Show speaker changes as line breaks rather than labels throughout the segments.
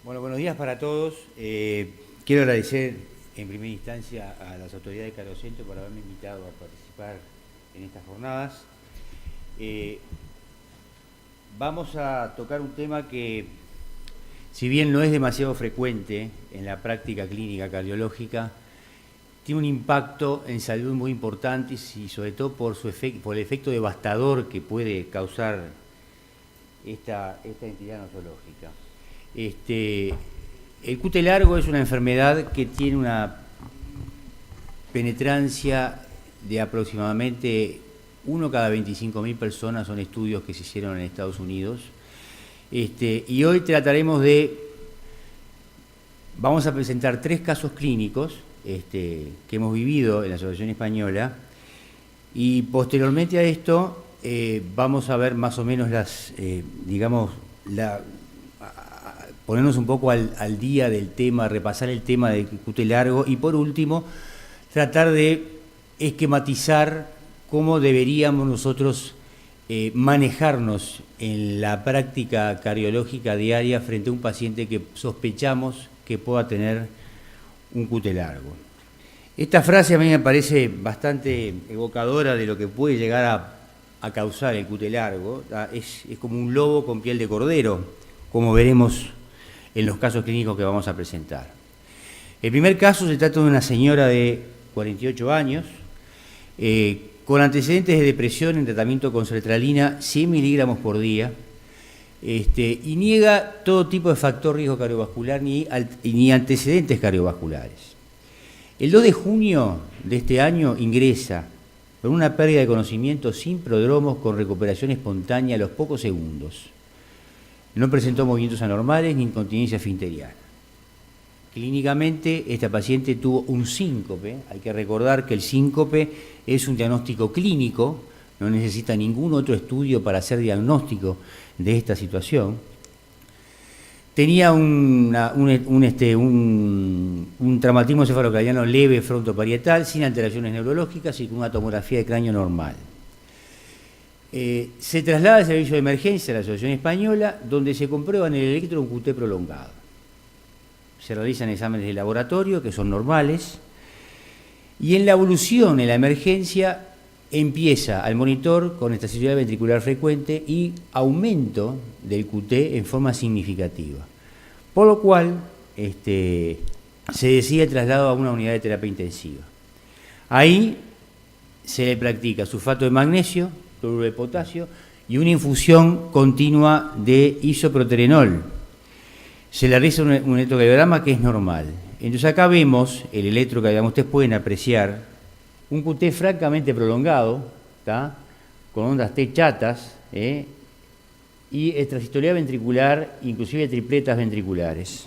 Bueno, buenos días para todos. Quiero agradecer en primera instancia a las autoridades de Carocentro por haberme invitado a participar en estas jornadas. Vamos a tocar un tema que, si bien no es demasiado frecuente en la práctica clínica cardiológica, tiene un impacto en salud muy importante y sobre todo por el efecto devastador que puede causar esta entidad nosológica. El QT largo es una enfermedad que tiene una penetrancia de aproximadamente 1 cada 25.000 personas, son estudios que se hicieron en Estados Unidos. Y hoy vamos a presentar 3 casos clínicos que hemos vivido en la Asociación Española, y posteriormente a esto vamos a ver más o menos ponernos un poco al día del tema, repasar el tema del QT largo y por último tratar de esquematizar cómo deberíamos nosotros manejarnos en la práctica cardiológica diaria frente a un paciente que sospechamos que pueda tener un QT largo. Esta frase a mí me parece bastante evocadora de lo que puede llegar a causar el QT largo. Es como un lobo con piel de cordero, como veremos en los casos clínicos que vamos a presentar. El primer caso se trata de una señora de 48 años, con antecedentes de depresión en tratamiento con sertralina 100 miligramos por día, y niega todo tipo de factor riesgo cardiovascular ni antecedentes cardiovasculares. El 2 de junio de este año ingresa con una pérdida de conocimiento sin prodromos con recuperación espontánea a los pocos segundos. No presentó movimientos anormales ni incontinencia esfinteriana. Clínicamente, esta paciente tuvo un síncope. Hay que recordar que el síncope es un diagnóstico clínico, no necesita ningún otro estudio para hacer diagnóstico de esta situación. Tenía un traumatismo cefalocraniano leve frontoparietal, sin alteraciones neurológicas y con una tomografía de cráneo normal. Se traslada al servicio de emergencia de la Asociación Española, donde se comprueba en el electro un QT prolongado. Se realizan exámenes de laboratorio, que son normales, y en la evolución, en la emergencia, empieza al monitor con estacionalidad ventricular frecuente y aumento del QT en forma significativa. Por lo cual, se decide el traslado a una unidad de terapia intensiva. Ahí se le practica sulfato de magnesio, cloruro de potasio y una infusión continua de isoproterenol. Se le realiza un electrocardiograma que es normal. Entonces acá vemos el electrocardiograma, ustedes pueden apreciar un QT francamente prolongado, ¿tá? Con ondas T chatas, y extrasistolía ventricular, inclusive tripletas ventriculares.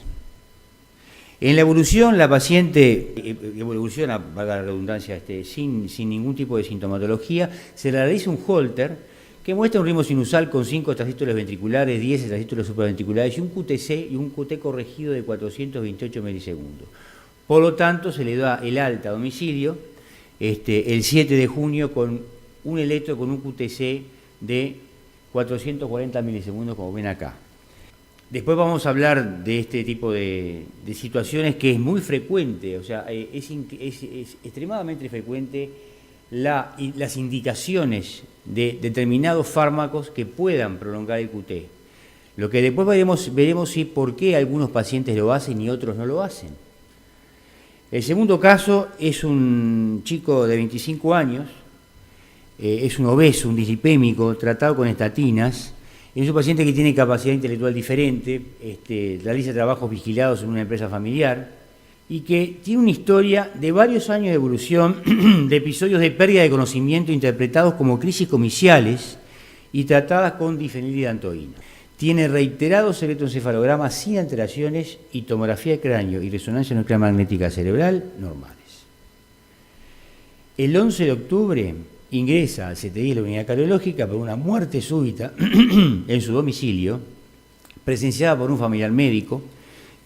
En la evolución, la paciente evoluciona, valga la redundancia, sin ningún tipo de sintomatología. Se le realiza un Holter que muestra un ritmo sinusal con 5 extrasístoles ventriculares, 10 extrasístoles supraventriculares y un QTc y un QT corregido de 428 milisegundos. Por lo tanto, se le da el alta a domicilio el 7 de junio con un electro con un QTc de 440 milisegundos, como ven acá. Después vamos a hablar de este tipo de situaciones que es muy frecuente, o sea, es extremadamente frecuente las indicaciones de determinados fármacos que puedan prolongar el QT. Lo que después veremos si por qué algunos pacientes lo hacen y otros no lo hacen. El segundo caso es un chico de 25 años, es un obeso, un dislipémico, tratado con estatinas. Es un paciente que tiene capacidad intelectual diferente, realiza trabajos vigilados en una empresa familiar y que tiene una historia de varios años de evolución de episodios de pérdida de conocimiento interpretados como crisis comiciales y tratadas con difenildiantoína. Tiene reiterados electroencefalogramas sin alteraciones y tomografía de cráneo y resonancia nuclear magnética cerebral normales. El 11 de octubre ingresa al CTI de la unidad cardiológica por una muerte súbita en su domicilio, presenciada por un familiar médico,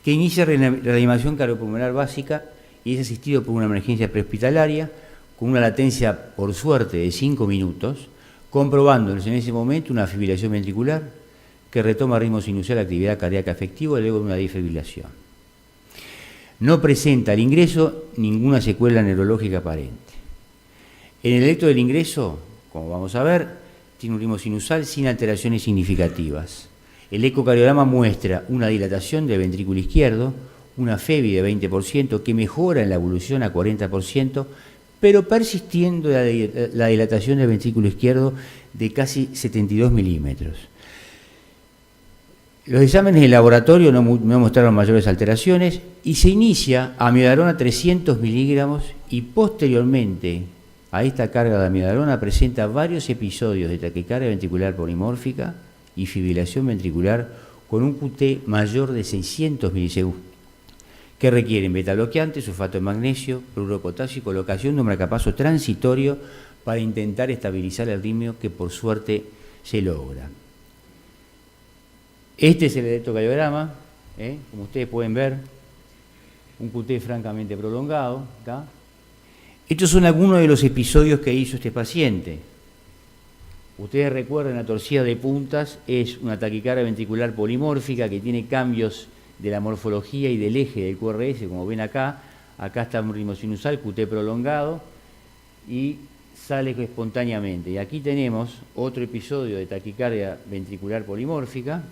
que inicia reanimación cardiopulmonar básica y es asistido por una emergencia prehospitalaria con una latencia, por suerte, de 5 minutos, comprobando en ese momento una fibrilación ventricular, que retoma ritmo sinusoidal, actividad cardíaca efectiva luego de una defibrilación. No presenta al ingreso ninguna secuela neurológica aparente. En el electro del ingreso, como vamos a ver, tiene un ritmo sinusal sin alteraciones significativas. El ecocardiograma muestra una dilatación del ventrículo izquierdo, una FEBI de 20% que mejora en la evolución a 40%, pero persistiendo la dilatación del ventrículo izquierdo de casi 72 milímetros. Los exámenes de laboratorio no mostraron mayores alteraciones y se inicia amiodarona 300 miligramos y posteriormente a esta carga de amiodarona presenta varios episodios de taquicardia ventricular polimórfica y fibrilación ventricular con un QT mayor de 600 milisegundos, que requieren beta-bloqueante, sulfato de magnesio, cloruro de potasio y colocación de un marcapaso transitorio para intentar estabilizar el ritmo que por suerte se logra. Este es el electrocardiograma, como ustedes pueden ver, un QT francamente prolongado. ¿Tá? Estos son algunos de los episodios que hizo este paciente. Ustedes recuerdan, la torcida de puntas es una taquicardia ventricular polimórfica que tiene cambios de la morfología y del eje del QRS, como ven acá. Acá está un ritmo sinusal, QT prolongado, y sale espontáneamente. Y aquí tenemos otro episodio de taquicardia ventricular polimórfica.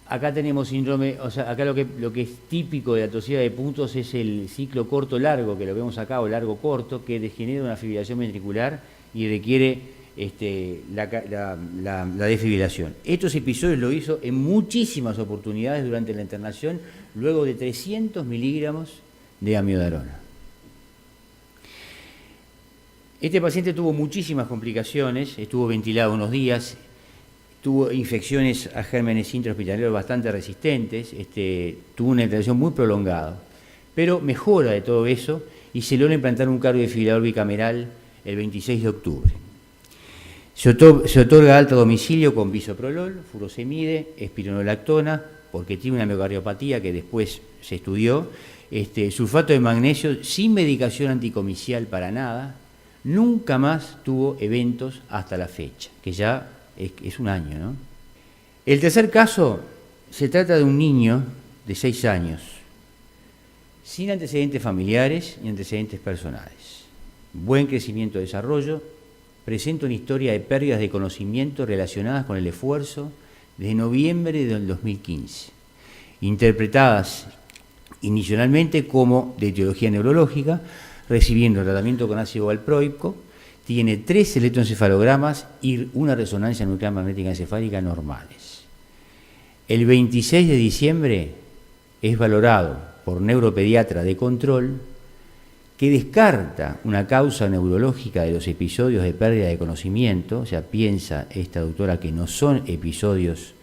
Acá tenemos síndrome, o sea, acá lo que es típico de la torcida de puntos es el ciclo corto-largo, que lo vemos acá, o largo-corto, que degenera una fibrilación ventricular y requiere la defibrilación. Estos episodios lo hizo en muchísimas oportunidades durante la internación, luego de 300 miligramos de amiodarona. Este paciente tuvo muchísimas complicaciones, estuvo ventilado unos días, tuvo infecciones a gérmenes intrahospitalarios bastante resistentes, tuvo una internación muy prolongada, pero mejora de todo eso y se logra implantar un cardiodefibrilador bicameral el 26 de octubre. Se otorga alta a domicilio con bisoprolol, furosemide, espironolactona, porque tiene una miocardiopatía que después se estudió, sulfato de magnesio sin medicación anticomicial para nada, nunca más tuvo eventos hasta la fecha, que ya es un año, ¿no? El tercer caso se trata de un niño de 6 años, sin antecedentes familiares ni antecedentes personales, buen crecimiento y desarrollo, presenta una historia de pérdidas de conocimiento relacionadas con el esfuerzo desde noviembre del 2015, interpretadas inicialmente como de etiología neurológica, recibiendo tratamiento con ácido valproico, tiene 3 electroencefalogramas y una resonancia nuclear magnética encefálica normales. El 26 de diciembre es valorado por neuropediatra de control que descarta una causa neurológica de los episodios de pérdida de conocimiento, o sea, piensa esta doctora que no son episodios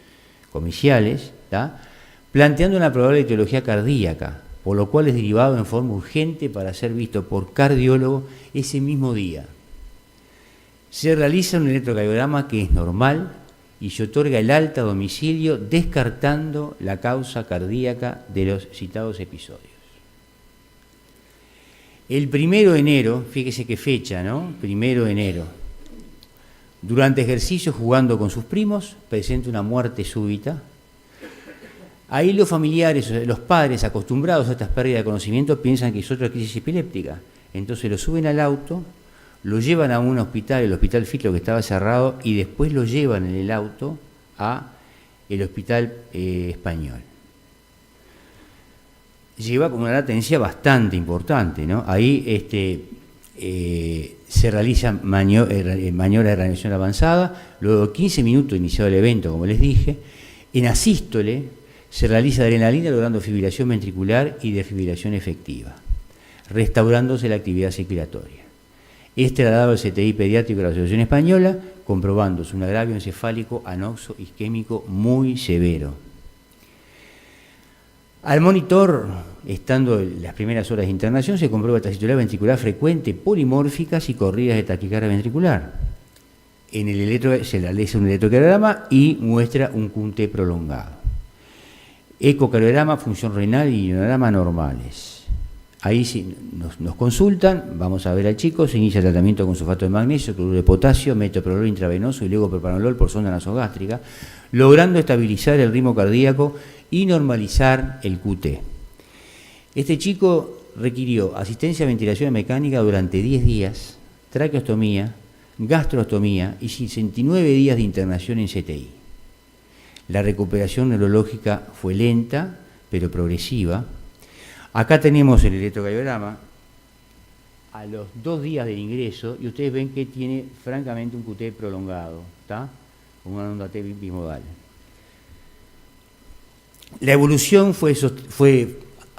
comiciales, ¿tá? Planteando una probable etiología cardíaca, por lo cual es derivado en forma urgente para ser visto por cardiólogo ese mismo día. Se realiza un electrocardiograma que es normal y se otorga el alta a domicilio descartando la causa cardíaca de los citados episodios. El 1 de enero, fíjese qué fecha, ¿no? 1 de enero, durante ejercicio jugando con sus primos, presenta una muerte súbita. Ahí los familiares, los padres acostumbrados a estas pérdidas de conocimiento piensan que es otra crisis epiléptica. Entonces lo suben al auto, lo llevan a un hospital, el hospital Fitlo que estaba cerrado, y después lo llevan en el auto a el hospital español. Lleva con una latencia bastante importante, ¿no? Ahí se realiza maniobra de reanimación avanzada, luego de 15 minutos iniciado el evento, como les dije, en asístole se realiza adrenalina logrando fibrilación ventricular y defibrilación efectiva, restaurándose la actividad circulatoria. Es trasladado al CTI pediátrico de la Asociación Española, comprobándose un agravio encefálico anoxo isquémico muy severo. Al monitor, estando en las primeras horas de internación, se comprueba taquicardia ventricular frecuente, polimórficas y corridas de taquicardia ventricular. En el se realiza un electrocardiograma y muestra un QT prolongado. Ecocardiograma, función renal y ionograma normales. Ahí sí nos consultan, vamos a ver al chico, se inicia el tratamiento con sulfato de magnesio, cloruro de potasio, metoprolol intravenoso y luego propranolol por sonda nasogástrica. logrando estabilizar el ritmo cardíaco y normalizar el QT. Este chico requirió asistencia a ventilación mecánica durante 10 días, traqueostomía, gastrostomía y 69 días de internación en CTI. La recuperación neurológica fue lenta, pero progresiva. Acá tenemos el electrocardiograma a los 2 días del ingreso y ustedes ven que tiene francamente un QT prolongado, ¿está? Con una onda T bimodal. La evolución fue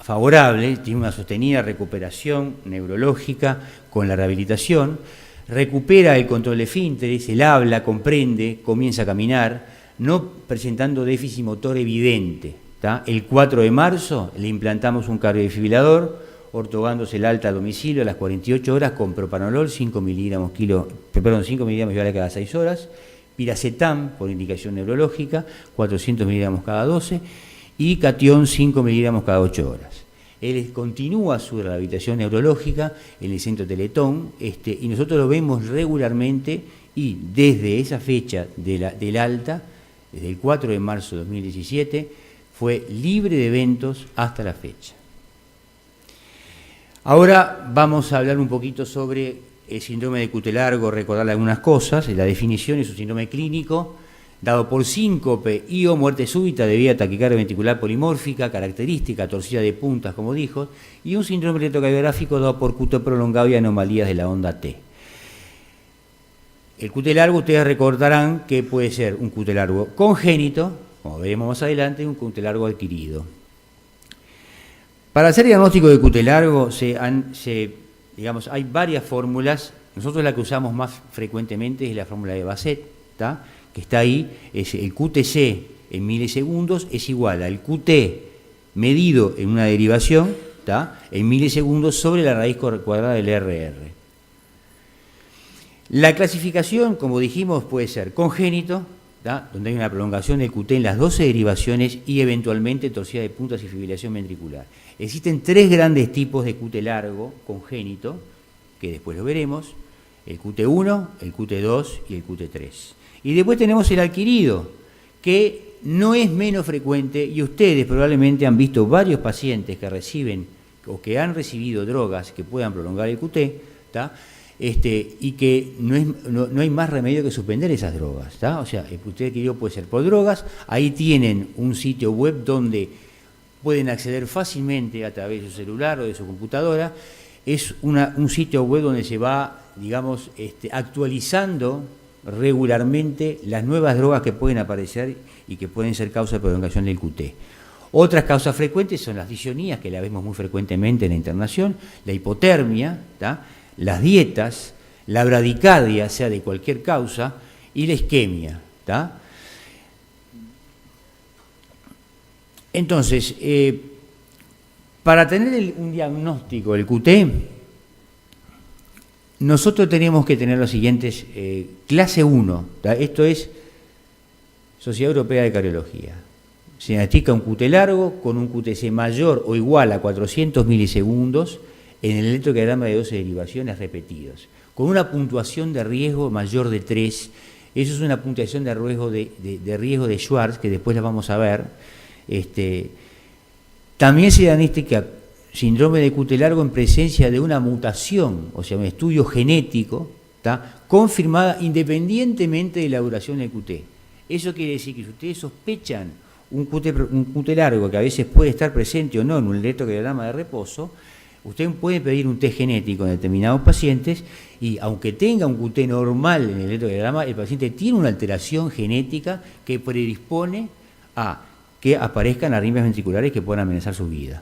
favorable, tiene una sostenida recuperación neurológica con la rehabilitación, recupera el control de esfínteres, el habla, comprende, comienza a caminar, no presentando déficit motor evidente. ¿Tá? El 4 de marzo le implantamos un cardiodefibrilador, ortogándose el alta a domicilio a las 48 horas con propanolol, 5 miligramos cada 6 horas, piracetam por indicación neurológica, 400 miligramos cada 12, y catión 5 miligramos cada 8 horas. Él continúa su rehabilitación neurológica en el centro Teletón, y nosotros lo vemos regularmente, y desde esa fecha del alta, desde el 4 de marzo de 2017, fue libre de eventos hasta la fecha. Ahora vamos a hablar un poquito sobre el síndrome de QT largo, recordarle algunas cosas. La definición es un síndrome clínico dado por síncope y o muerte súbita debido a taquicardia ventricular polimórfica, característica, torcida de puntas, como dijo, y un síndrome electrocardiográfico dado por QT prolongado y anomalías de la onda T. El QT largo, ustedes recordarán que puede ser un QT largo congénito, como veremos más adelante, un QT largo adquirido. Para hacer diagnóstico de QT largo, hay varias fórmulas. Nosotros la que usamos más frecuentemente es la fórmula de Basset, ¿tá? Que está ahí, es el QTC en milisegundos es igual al QT medido en una derivación, ¿tá? En milisegundos sobre la raíz cuadrada del RR. La clasificación, como dijimos, puede ser congénito, ¿tá? Donde hay una prolongación del QT en las 12 derivaciones y eventualmente torcida de puntas y fibrilación ventricular. Existen 3 grandes tipos de QT largo congénito, que después lo veremos, el QT1, el QT2 y el QT3. Y después tenemos el adquirido, que no es menos frecuente, y ustedes probablemente han visto varios pacientes que reciben o que han recibido drogas que puedan prolongar el QT, ¿tá? Y que no hay más remedio que suspender esas drogas, ¿tá? O sea, el QT adquirido puede ser por drogas. Ahí tienen un sitio web donde pueden acceder fácilmente a través de su celular o de su computadora. Es un sitio web donde se va, digamos, actualizando regularmente las nuevas drogas que pueden aparecer y que pueden ser causa de prolongación del QT. Otras causas frecuentes son las disonías, que la vemos muy frecuentemente en la internación, la hipotermia, ¿tá? Las dietas, la bradicardia, sea de cualquier causa, y la isquemia, ¿tá? Entonces, para tener un diagnóstico del QT, nosotros tenemos que tener los siguientes, clase 1, ¿tá? Esto es Sociedad Europea de Cardiología. Se diagnostica un QT largo con un QTC mayor o igual a 400 milisegundos en el electrocardiograma de 12 derivaciones repetidos, con una puntuación de riesgo mayor de 3. Eso es una puntuación de riesgo de Schwartz, que después la vamos a ver. También se diagnostica síndrome de QT largo en presencia de una mutación, o sea, un estudio genético, ¿tá? Confirmada independientemente de la duración del QT. Eso quiere decir que si ustedes sospechan un QT largo que a veces puede estar presente o no en un electrocardiograma de reposo, ustedes pueden pedir un test genético en determinados pacientes y aunque tenga un QT normal en el electrocardiograma, el paciente tiene una alteración genética que predispone a que aparezcan arritmias ventriculares que puedan amenazar su vida.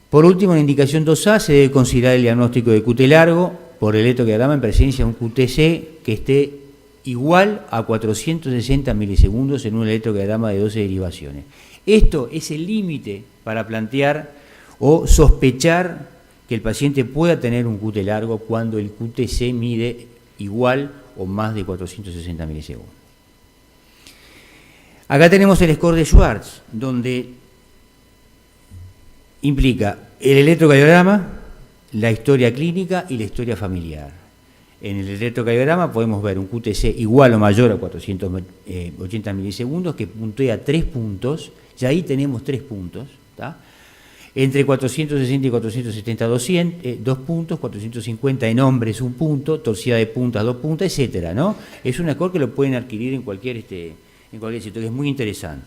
Por último, en la indicación 2A se debe considerar el diagnóstico de QT largo por el electrocardiograma en presencia de un QTC que esté igual a 460 milisegundos en un electrocardiograma de 12 derivaciones. Esto es el límite para plantear o sospechar que el paciente pueda tener un QT largo cuando el QTC mide igual o más de 460 milisegundos. Acá tenemos el score de Schwartz, donde implica el electrocardiograma, la historia clínica y la historia familiar. En el electrocardiograma podemos ver un QTc igual o mayor a 480 milisegundos que puntea 3 puntos, y ahí tenemos 3 puntos, ¿tá? Entre 460 y 470, 2 puntos, 450 en hombres 1 punto, torsividad de puntas 2 puntos, etcétera, ¿no? Es un score que lo pueden adquirir en cualquier sitio, que es muy interesante.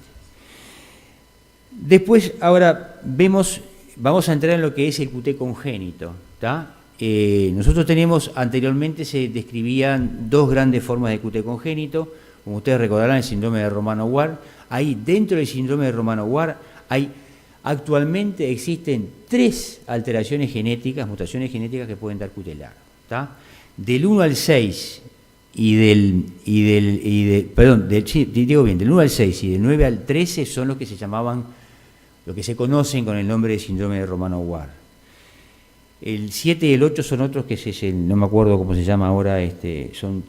Después, ahora vamos a entrar en lo que es el QT congénito, ¿tá? Nosotros tenemos, anteriormente se describían 2 grandes formas de QT congénito, como ustedes recordarán, el síndrome de Romano-Ward. Ahí, dentro del síndrome de Romano-Ward, actualmente existen 3 alteraciones genéticas, mutaciones genéticas que pueden dar QT largo, ¿tá? Del 1 al 6 del 1 al 6 y del 9 al 13 son los que se llamaban, lo que se conocen con el nombre de síndrome de Romano-Ward. El 7 y el 8 son otros que no me acuerdo cómo se llama ahora,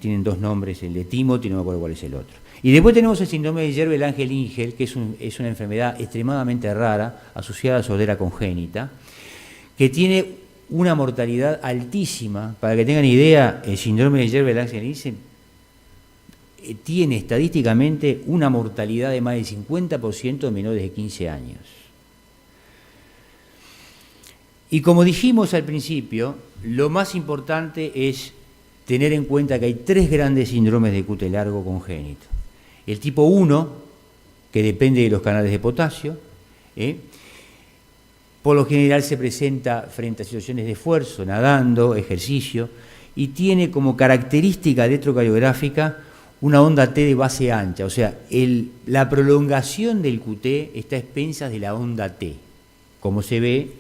tienen 2 nombres, el de Timothy, no me acuerdo cuál es el otro. Y después tenemos el síndrome de Jervell-Lange-Lingel, que es una enfermedad extremadamente rara, asociada a sordera congénita, que tiene una mortalidad altísima. Para que tengan idea, el síndrome de Jervell-Lange-Lingel tiene estadísticamente una mortalidad de más del 50% de menores de 15 años. Y como dijimos al principio, lo más importante es tener en cuenta que hay 3 grandes síndromes de QT largo congénito. El tipo 1, que depende de los canales de potasio, por lo general se presenta frente a situaciones de esfuerzo, nadando, ejercicio, y tiene como característica electrocardiográfica una onda T de base ancha, o sea, la prolongación del QT está a expensas de la onda T, como se ve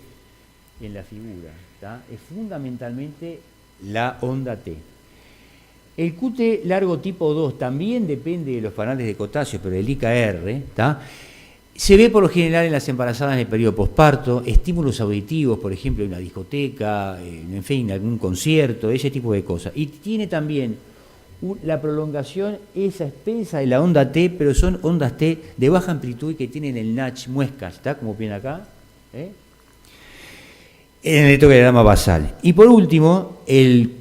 en la figura, ¿tá? Es fundamentalmente la onda T. El QT largo tipo 2 también depende de los canales de potasio, pero el IKR, ¿tá? Se ve por lo general en las embarazadas en el periodo posparto, estímulos auditivos, por ejemplo, en una discoteca, en fin, algún concierto, ese tipo de cosas. Y tiene también la prolongación esa expensa de la onda T, pero son ondas T de baja amplitud y que tienen el Nash muescas, ¿está? Como ven acá, en el electrocardiograma basal. Y por último, el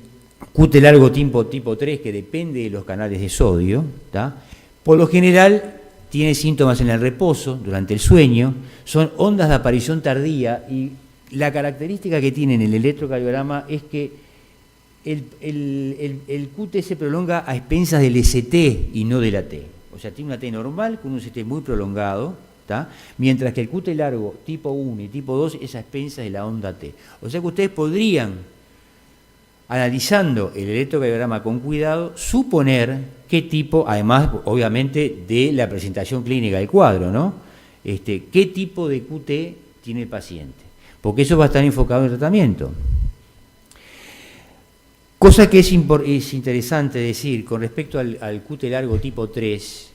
QT largo tipo 3, que depende de los canales de sodio, ¿tá? Por lo general tiene síntomas en el reposo, durante el sueño, son ondas de aparición tardía y la característica que tiene en el electrocardiograma es que el QT se prolonga a expensas del ST y no de la T. O sea, tiene una T normal con un ST muy prolongado, ¿tá? Mientras que el QT largo tipo 1 y tipo 2 es a expensas de la onda T. O sea que ustedes podrían, analizando el electrocardiograma con cuidado, suponer qué tipo, además obviamente de la presentación clínica del cuadro, ¿no? Qué tipo de QT tiene el paciente, porque eso va a estar enfocado en el tratamiento. Cosa que es interesante decir con respecto al QT largo tipo 3,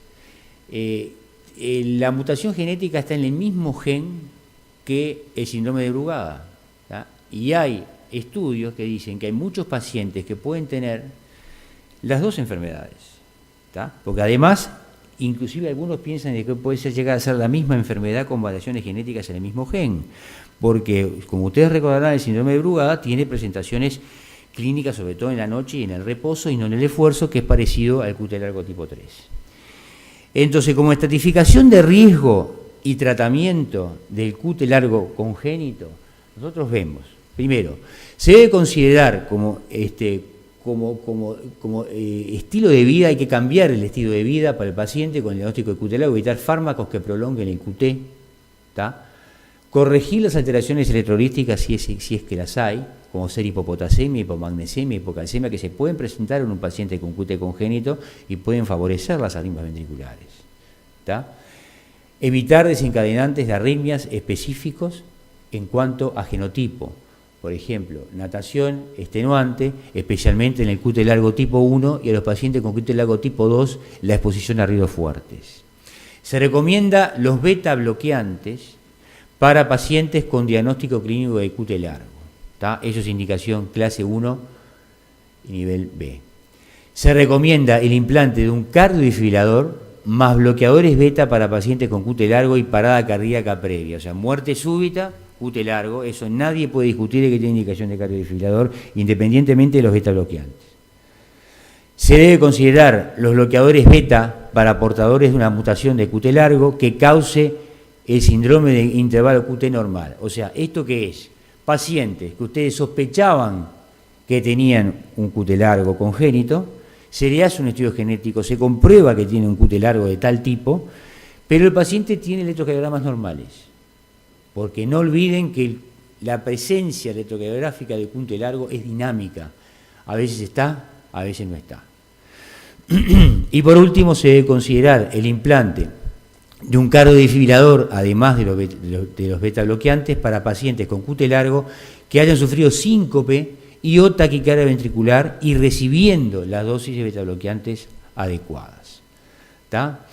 la mutación genética está en el mismo gen que el síndrome de Brugada, ¿tá? Y hay estudios que dicen que hay muchos pacientes que pueden tener las 2 enfermedades, ¿tá? Porque además, inclusive algunos piensan de que puede llegar a ser la misma enfermedad con variaciones genéticas en el mismo gen, porque como ustedes recordarán, el síndrome de Brugada tiene presentaciones clínicas sobre todo en la noche y en el reposo y no en el esfuerzo, que es parecido al QT largo tipo 3. Entonces, como estratificación de riesgo y tratamiento del QT largo congénito, nosotros vemos, primero, se debe considerar como estilo de vida, hay que cambiar el estilo de vida para el paciente con el diagnóstico de QT largo, evitar fármacos que prolonguen el QT, ¿tá? Corregir las alteraciones electrolíticas si es que las hay, como ser hipopotasemia, hipomagnesemia, hipocalcemia, que se pueden presentar en un paciente con QT congénito y pueden favorecer las arritmias ventriculares, ¿tá? Evitar desencadenantes de arritmias específicos en cuanto a genotipo. Por ejemplo, natación extenuante, especialmente en el QT largo tipo 1 y a los pacientes con QT largo tipo 2, la exposición a ruidos fuertes. Se recomienda los beta bloqueantes para pacientes con diagnóstico clínico de QT largo, ¿tá? Eso es indicación clase 1 y nivel B. Se recomienda el implante de un cardiodifibrilador más bloqueadores beta para pacientes con QT largo y parada cardíaca previa, o sea, muerte súbita, QT largo, eso nadie puede discutir de que tiene indicación de cardiodifibrilador independientemente de los beta bloqueantes, Se debe considerar los bloqueadores beta para portadores de una mutación de QT largo que cause el síndrome de intervalo QT normal. O sea, ¿esto qué es? Pacientes que ustedes sospechaban que tenían un QT largo congénito, se le hace un estudio genético, se comprueba que tiene un QT largo de tal tipo, pero el paciente tiene electrocardiogramas normales. Porque no olviden que la presencia electrocardiográfica de QT largo es dinámica. A veces está, a veces no está. Y por último, se debe considerar el implante de un cardiodefibrilador, además de los beta bloqueantes, para pacientes con QT largo que hayan sufrido síncope y o taquicardia ventricular y recibiendo las dosis de beta bloqueantes adecuadas. ¿Tá?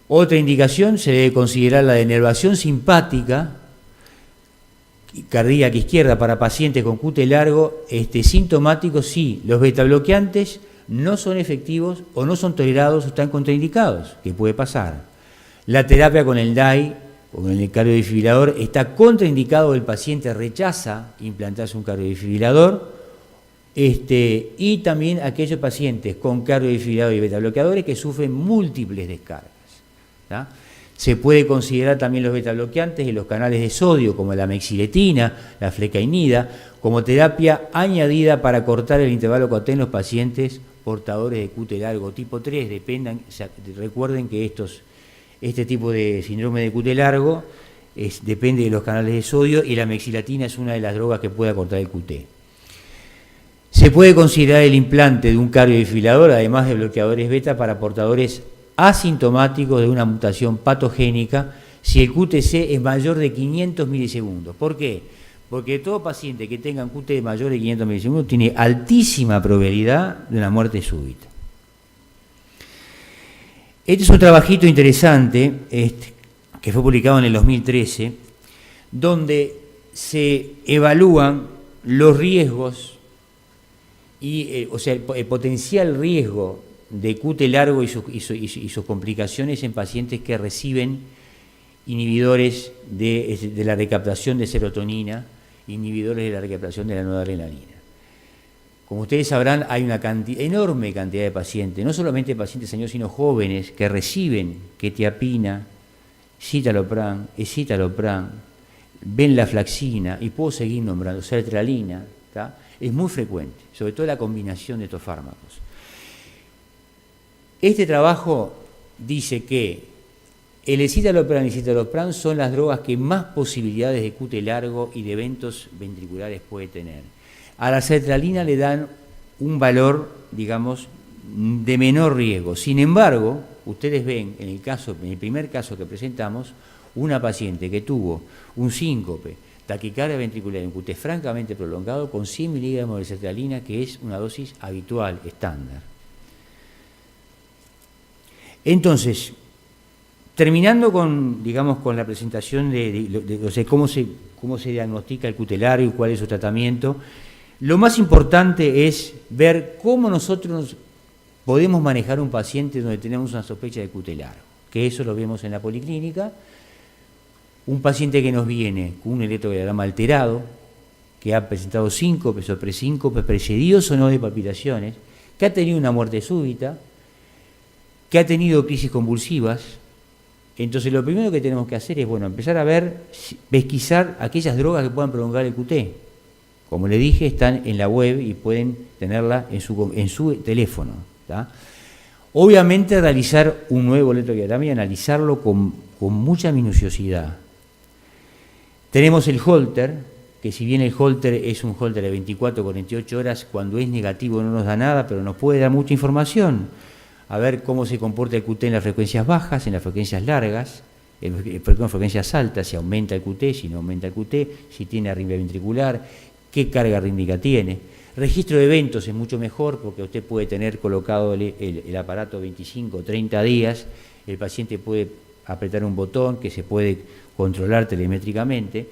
Otra indicación se debe considerar la denervación simpática cardíaca izquierda para pacientes con QT largo sintomáticos si los beta bloqueantes no son efectivos o no son tolerados o están contraindicados, que puede pasar. La terapia con el DAI o con el cardiodefibrilador está contraindicado, el paciente rechaza implantarse un cardiodefibrilador, y también aquellos pacientes con cardiodefibrilador y beta bloqueadores que sufren múltiples descargas. ¿Tá? Se puede considerar también los beta bloqueantes y los canales de sodio, como la mexiletina, la flecainida, como terapia añadida para cortar el intervalo QT en los pacientes portadores de QT largo tipo 3. Recuerden que este tipo de síndrome de QT largo depende de los canales de sodio y la mexilatina es una de las drogas que puede acortar el QT. Se puede considerar el implante de un cardiodefibrilador, además de bloqueadores beta, para portadores asintomáticos de una mutación patogénica si el QTc es mayor de 500 milisegundos. ¿Por qué? Porque todo paciente que tenga un QT mayor de 500 milisegundos tiene altísima probabilidad de una muerte súbita. Este es un trabajito interesante que fue publicado en el 2013, donde se evalúan los riesgos el potencial riesgo de QT largo y sus complicaciones en pacientes que reciben inhibidores de la recaptación de serotonina, inhibidores de la recaptación de la noradrenalina. Como ustedes sabrán, hay una enorme cantidad de pacientes, no solamente pacientes años, sino jóvenes, que reciben quetiapina, citalopram, escitalopram, venlafaxina, y puedo seguir nombrando, sertralina, ¿tá? Es muy frecuente, sobre todo la combinación de estos fármacos. Este trabajo dice que el escitalopram y citalopram son las drogas que más posibilidades de QT largo y de eventos ventriculares puede tener. A la sertralina le dan un valor, digamos, de menor riesgo. Sin embargo, ustedes ven en el primer caso que presentamos, una paciente que tuvo un síncope, taquicardia ventricular en QT francamente prolongado con 100 miligramos de sertralina, que es una dosis habitual, estándar. Entonces, terminando con la presentación de cómo se diagnostica el QT largo y cuál es su tratamiento, lo más importante es ver cómo nosotros podemos manejar un paciente donde tenemos una sospecha de QT largo, que eso lo vemos en la policlínica. Un paciente que nos viene con un electrocardiograma alterado, que ha presentado síncopes o presíncopes, precedidos o no de palpitaciones, que ha tenido una muerte súbita, que ha tenido crisis convulsivas. Entonces lo primero que tenemos que hacer es, empezar a pesquisar aquellas drogas que puedan prolongar el QT. Como le dije, están en la web y pueden tenerla en su teléfono. ¿Tá? Obviamente realizar un nuevo electrocardiograma y analizarlo con mucha minuciosidad. Tenemos el Holter, que si bien el Holter es un Holter de 24-48 horas, cuando es negativo no nos da nada, pero nos puede dar mucha información. A ver cómo se comporta el QT en las frecuencias bajas, en las frecuencias largas, en frecuencias altas, si aumenta el QT, si no aumenta el QT, si tiene arritmia ventricular, qué carga rítmica tiene. Registro de eventos es mucho mejor porque usted puede tener colocado el aparato 25 o 30 días, el paciente puede apretar un botón que se puede controlar telefónicamente.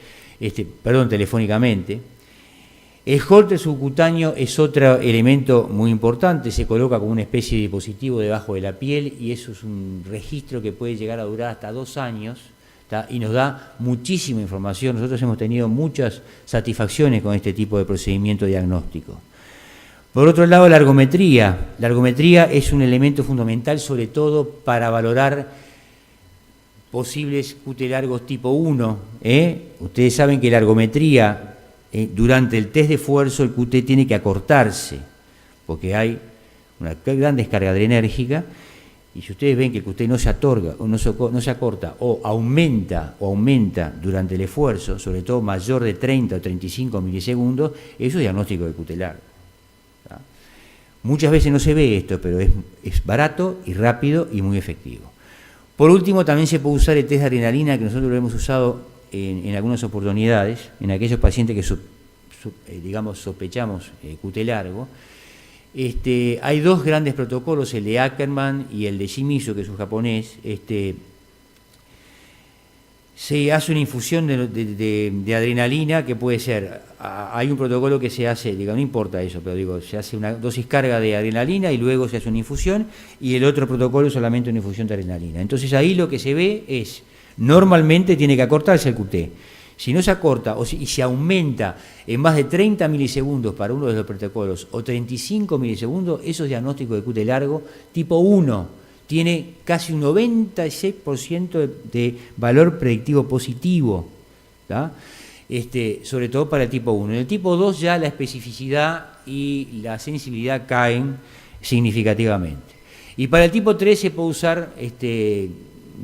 El Holter subcutáneo es otro elemento muy importante, se coloca como una especie de dispositivo debajo de la piel y eso es un registro que puede llegar a durar hasta 2 años, ¿tá? Y nos da muchísima información. Nosotros hemos tenido muchas satisfacciones con este tipo de procedimiento diagnóstico. Por otro lado, la ergometría. La ergometría es un elemento fundamental, sobre todo para valorar posibles QT largos tipo 1. Ustedes saben que la ergometría, durante el test de esfuerzo, el QT tiene que acortarse, porque hay una gran descarga adrenérgica, y si ustedes ven que el QT no se acorta o aumenta durante el esfuerzo, sobre todo mayor de 30 o 35 milisegundos, eso es diagnóstico de QT largo. Muchas veces no se ve esto, pero es barato y rápido y muy efectivo. Por último, también se puede usar el test de adrenalina, que nosotros lo hemos usado en algunas oportunidades, en aquellos pacientes que digamos sospechamos QT largo. Hay dos grandes protocolos, el de Ackermann y el de Shimizu, que es un japonés. Se hace una infusión de adrenalina, que puede ser, hay un protocolo que se hace, no importa eso, pero se hace una dosis carga de adrenalina y luego se hace una infusión, y el otro protocolo es solamente una infusión de adrenalina. Entonces ahí lo que se ve es, normalmente tiene que acortarse el QT. Si no se acorta y se aumenta en más de 30 milisegundos para uno de los protocolos o 35 milisegundos, eso es diagnóstico de QT largo tipo 1. Tiene casi un 96% de valor predictivo positivo, ¿tá? Sobre todo para el tipo 1. En el tipo 2 ya la especificidad y la sensibilidad caen significativamente. Y para el tipo 3 se puede usar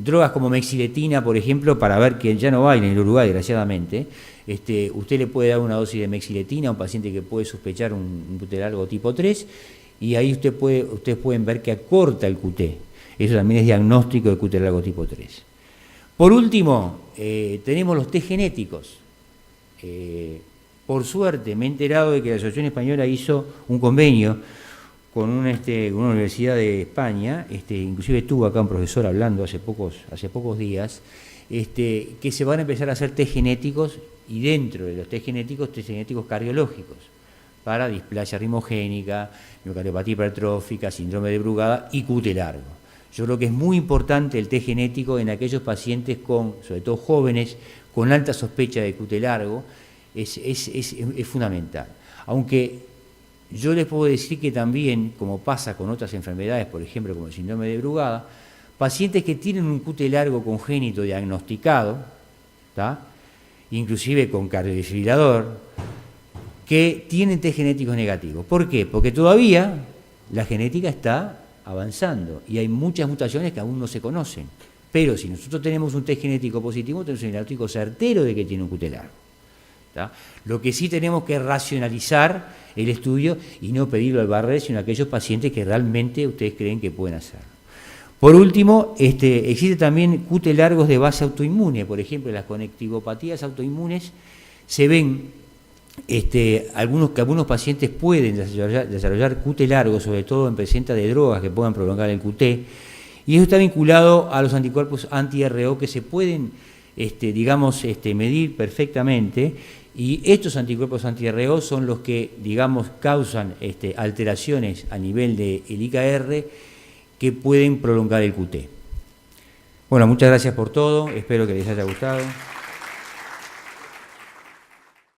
drogas como mexiletina, por ejemplo, para ver que ya no hay en el Uruguay, desgraciadamente. Usted le puede dar una dosis de mexiletina a un paciente que puede sospechar un QT largo tipo 3, y ahí ustedes pueden ver que acorta el QT. Eso también es diagnóstico de QT largo tipo 3. Por último, tenemos los test genéticos. Por suerte me he enterado de que la Asociación Española hizo un convenio con una universidad de España, inclusive estuvo acá un profesor hablando hace pocos días, que se van a empezar a hacer test genéticos, y dentro de los test genéticos cardiológicos, para displasia ritmogénica, miocardiopatía hipertrófica, síndrome de Brugada y QT largo. Yo creo que es muy importante el test genético en aquellos pacientes sobre todo jóvenes, con alta sospecha de QT largo, es fundamental. Aunque yo les puedo decir que también, como pasa con otras enfermedades, por ejemplo, como el síndrome de Brugada, pacientes que tienen un QT largo congénito diagnosticado, ¿tá? Inclusive con cardiodesfibrilador, que tienen test genéticos negativos. ¿Por qué? Porque todavía la genética está avanzando y hay muchas mutaciones que aún no se conocen. Pero si nosotros tenemos un test genético positivo, tenemos un diagnóstico certero de que tiene un QT largo, ¿tá? Lo que sí tenemos que racionalizar el estudio y no pedirlo al Barrer, sino a aquellos pacientes que realmente ustedes creen que pueden hacerlo. Por último, existe también QT largos de base autoinmune. Por ejemplo, en las conectivopatías autoinmunes se ven que algunos pacientes pueden desarrollar QT largos, sobre todo en presencia de drogas que puedan prolongar el QT, y eso está vinculado a los anticuerpos anti-RO que se pueden medir perfectamente, y estos anticuerpos anti-RO son los que, causan alteraciones a nivel del IKR que pueden prolongar el QT. Bueno, muchas gracias por todo, espero que les haya gustado.